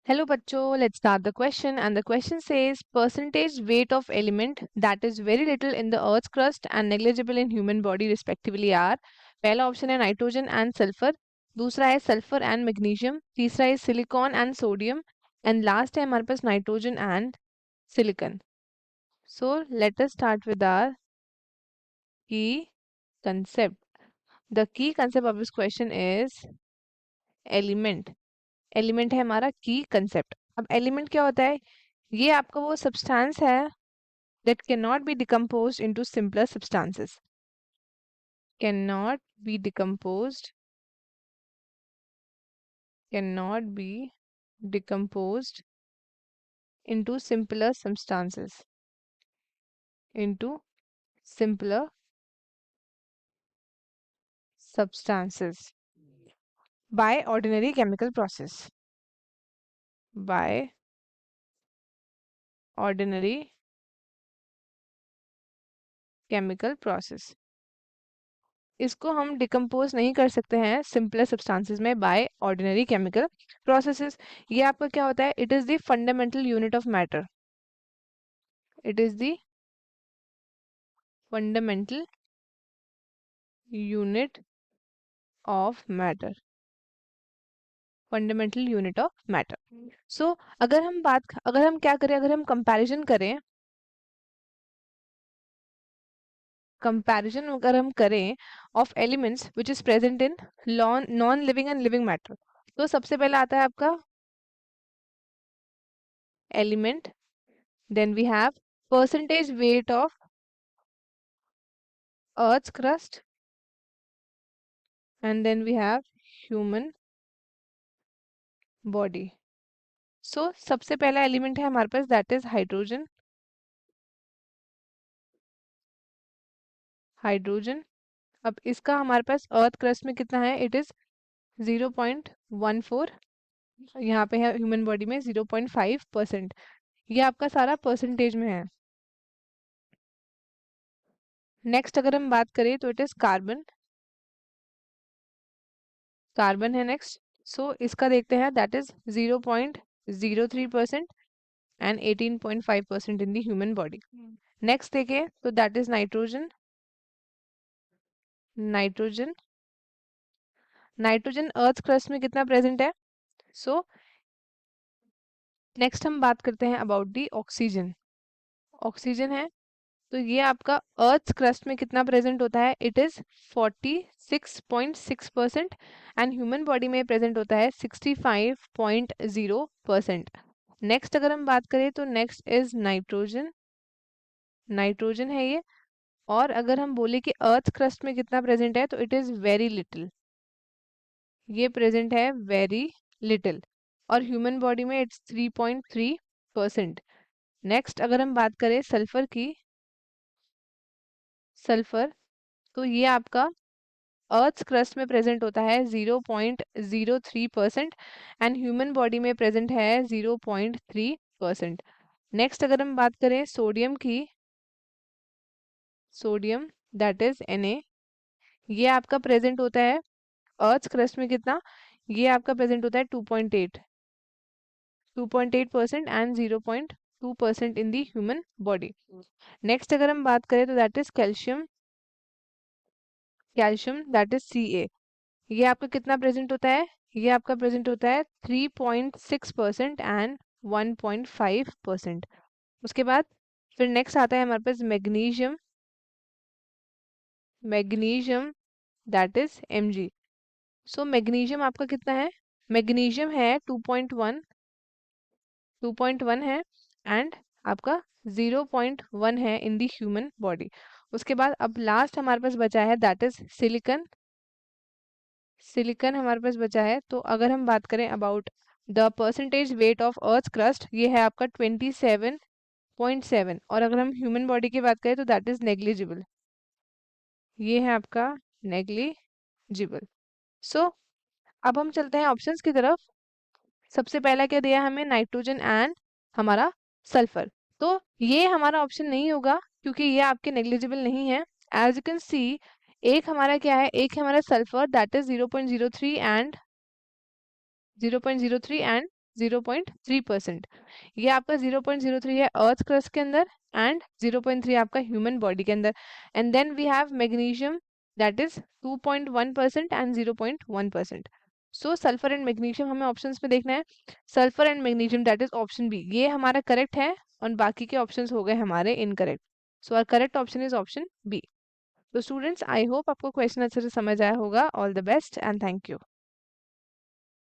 Hello bachcho, let's start the question and the question says percentage weight of element that is very little in the earth's crust and negligible in human body respectively are पहला option है nitrogen and sulphur, दूसरा है sulphur and magnesium, तीसरा है silicon and sodium and last है हमारे पास nitrogen and silicon. So let us start with our key concept. The key concept of this question is element. Element है हमारा की कंसेप्ट. अब एलिमेंट क्या होता है? ये आपका वो सब्सटेंस है that cannot be decomposed into simpler substances. Cannot be decomposed. Cannot be decomposed into simpler substances. Into simpler substances by ordinary chemical process. By ordinary chemical process. इसको हम डिकम्पोज नहीं कर सकते हैं सिंपलर सब्सटेंसेस में by ordinary chemical processes. ये आपका क्या होता है? It is the fundamental unit of matter. It is the fundamental unit of matter. Fundamental unit of matter. So अगर हम क्या करें, अगर हम कंपैरिजन अगर हम करें of elements which is present in non living and living matter, तो सबसे पहले आता है आपका element, then we have percentage weight of earth's crust, and then we have human body. So सबसे पहला एलिमेंट है हमारे पास दैट इज हाइड्रोजन. हाइड्रोजन. अब इसका हमारे पास अर्थ क्रस्ट में कितना है? It is 0.14. यहाँ पे है ह्यूमन बॉडी में 0.5%. ये आपका सारा परसेंटेज में है. नेक्स्ट अगर हम बात करें तो इट इज कार्बन. कार्बन है नेक्स्ट. सो इसका देखते हैं that is 0.03% and 18.5% in the human body. Next देखें तो that is nitrogen. Nitrogen. Nitrogen earth crust में कितना प्रेजेंट है? सो नेक्स्ट हम बात करते हैं अबाउट दी ऑक्सीजन. ऑक्सीजन है तो ये आपका अर्थ क्रस्ट में कितना प्रेजेंट होता है? It is 46.6% and human body में प्रेजेंट होता है 65.0%. नेक्स्ट अगर हम बात करें तो नेक्स्ट इज नाइट्रोजन. नाइट्रोजन है ये. और अगर हम बोले कि अर्थ क्रस्ट में कितना प्रेजेंट है तो इट इज वेरी लिटिल. ये प्रेजेंट है वेरी लिटिल. और ह्यूमन बॉडी में इट्स 3.3%. नेक्स्ट अगर हम बात करें सल्फर की, सल्फर, तो ये आपका अर्थ क्रस्ट में प्रेजेंट होता है 0.03% एंड ह्यूमन बॉडी में प्रेजेंट है 0.3%. नेक्स्ट अगर हम बात करें सोडियम की, सोडियम दैट इज Na. ये आपका प्रेजेंट होता है अर्थ क्रस्ट में कितना? ये आपका प्रेजेंट होता है 2.8% and 0.2% in the human body. Next अगर हम बात करें तो that is calcium. Calcium that is Ca. ये आपका कितना प्रेजेंट होता है? ये आपका प्रेजेंट होता है 3.6% एंड 1.5%. उसके बाद फिर नेक्स्ट आता है हमारे पास magnesium. Magnesium that is Mg. So magnesium आपका कितना है? मैग्नीशियम है 2.1 है एंड आपका 0.1 है इन द ह्यूमन बॉडी. उसके बाद अब लास्ट हमारे पास बचा है दैट इज सिलिकन. सिलिकन हमारे पास बचा है. तो अगर हम बात करें about the percentage weight of earth crust, ये है आपका 27.7. और अगर हम ह्यूमन बॉडी की बात करें तो दैट इज नेग्लिजिबल. ये है आपका नेग्लिजिबल. सो अब हम चलते हैं ऑप्शंस की तरफ. सबसे पहला क्या दिया हमें? नाइट्रोजन एंड हमारा सल्फर. तो ये हमारा ऑप्शन नहीं होगा क्योंकि ये आपके नेग्लिजिबल नहीं है. एज यू कैन सी एक हमारा क्या है? एक है हमारा सल्फर दैट इज 0.03 एंड 0.3%। ये आपका 0.03 है अर्थ क्रस्ट के अंदर एंड 0.3 आपका ह्यूमन बॉडी के अंदर। And then we have magnesium that is 2.1% and 0.1%। So sulphur and magnesium हमें ऑप्शंस में देखना है। Sulphur and magnesium that is option B, ये हमारा करेक्ट है और बाकी के ऑप्शंस हो गए हमारे incorrect. So our correct option is option B. तो स्टूडेंट्स, आई होप आपको क्वेश्चन अच्छे से समझ आया होगा। All the best and thank you.